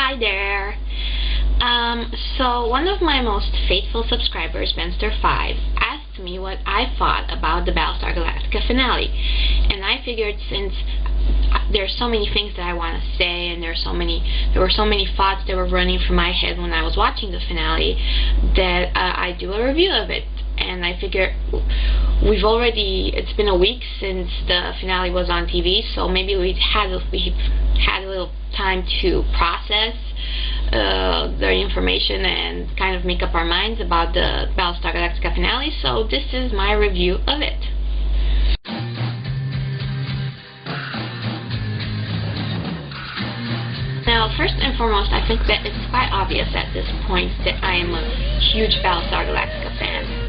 Hi there. So one of my most faithful subscribers, Battlestar5, asked me what I thought about the Battlestar Galactica finale, and I figured since there's so many things that I want to say, and there were so many thoughts that were running through my head when I was watching the finale, that I do a review of it. And I figure it's been a week since the finale was on TV, so maybe we've had a little time to process the information and kind of make up our minds about the Battlestar Galactica finale, so this is my review of it. Now, first and foremost, I think that it's quite obvious at this point that I am a huge Battlestar Galactica fan.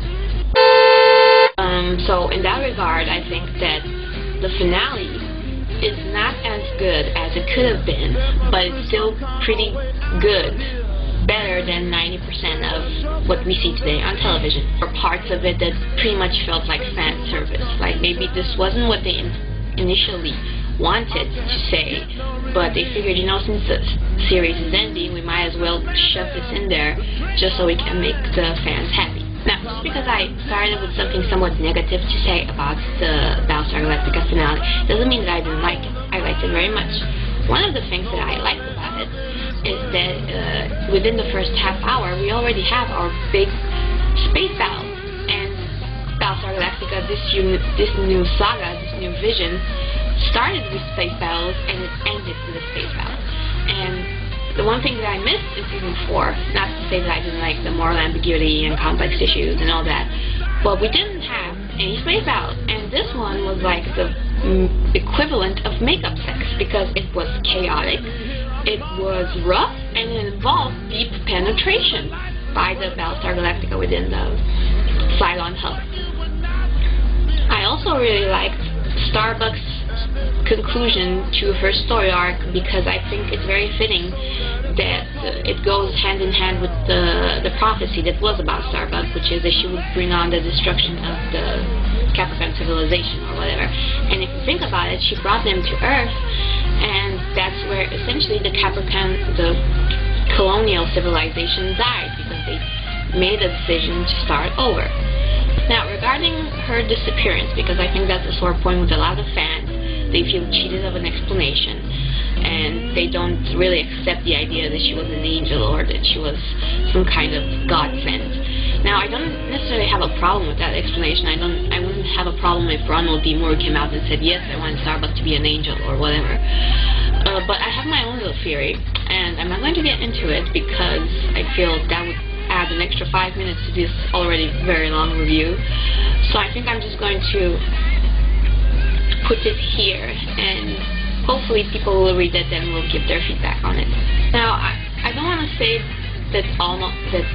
So in that regard, I think that the finale is not as good as it could have been, but it's still pretty good, better than 90% of what we see today on television. Or parts of it that pretty much felt like fan service, like maybe this wasn't what they initially wanted to say, but they figured, since the series is ending, we might as well shove this in there just so we can make the fans happy. Now, just because I started with something somewhat negative to say about the Battlestar Galactica finale doesn't mean that I didn't like it. I liked it very much. One of the things that I liked about it is that within the first half hour, we already have our big space battle. And Battlestar Galactica, this new saga, this new vision, started with space battles and it ended with a space battle. And the one thing that I missed in Season 4, not to say that I didn't like the moral ambiguity and complex issues and all that, but we didn't have any space battles, and this one was like the equivalent of makeup sex, because it was chaotic, it was rough, and it involved deep penetration by the Battlestar Galactica within the Cylon hub. I also really liked Starbuck's conclusion to her story arc, because I think it's very fitting that it goes hand in hand with the prophecy that was about Starbuck, which is that she would bring on the destruction of the Capricorn civilization or whatever. And if you think about it, she brought them to Earth, and that's where essentially the colonial civilization died, because they made a decision to start over. Now, regarding her disappearance, because I think that's a sore point with a lot of fans, they feel cheated of an explanation, and they don't really accept the idea that she was an angel or that she was some kind of godsend. Now, I don't necessarily have a problem with that explanation. I wouldn't have a problem if Ronald D. Moore came out and said, yes, I want Starbuck to be an angel or whatever. But I have my own little theory, and I'm not going to get into it because I feel that would add an extra 5 minutes to this already very long review. So I think I'm just going to put it here, and hopefully people will read it and will give their feedback on it. Now, I don't want to say that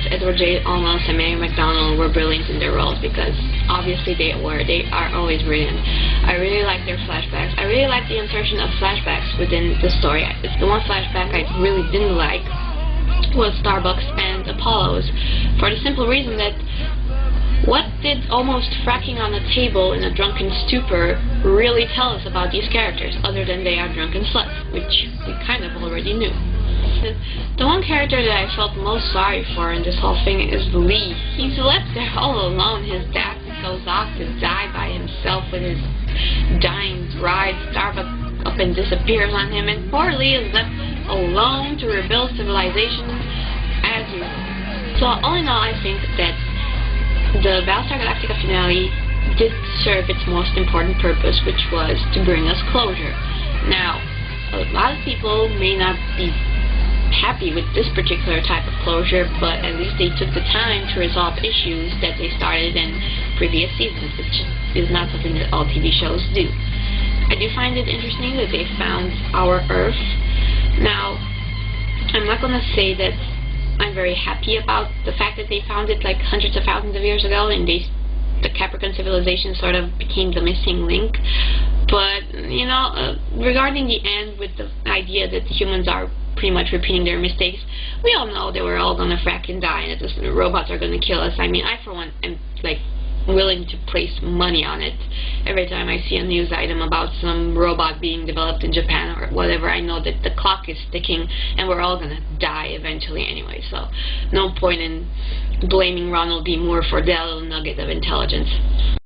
Edward J. Olmos and Mary McDonnell were brilliant in their roles, because obviously they were. They are always brilliant. I really like their flashbacks. I really like the insertion of flashbacks within the story. It's the one flashback I really didn't like was Starbucks and Apollo's, for the simple reason that what did almost fracking on a table in a drunken stupor really tell us about these characters, other than they are drunken sluts, which we kind of already knew. The one character that I felt most sorry for in this whole thing is Lee. He's left there all alone. His dad goes off to die by himself with his dying bride. Starbucks up and disappears on him, and poor Lee is left alone to rebuild civilization as usual. So all in all, I think that the Battlestar Galactica finale did serve its most important purpose, which was to bring us closure. Now, a lot of people may not be happy with this particular type of closure, but at least they took the time to resolve issues that they started in previous seasons, which is not something that all TV shows do. I do find it interesting that they found our Earth. Now, I'm not going to say that I'm very happy about the fact that they found it like hundreds of thousands of years ago, and the Capricorn civilization sort of became the missing link. But, regarding the end with the idea that humans are pretty much repeating their mistakes, we all know that we're all going to frack and die, and that the robots are going to kill us. I mean, I for one am like willing to place money on it. Every time I see a news item about some robot being developed in Japan or whatever, I know that the clock is ticking and we're all gonna die eventually anyway, so no point in blaming Ronald D. Moore for that little nugget of intelligence.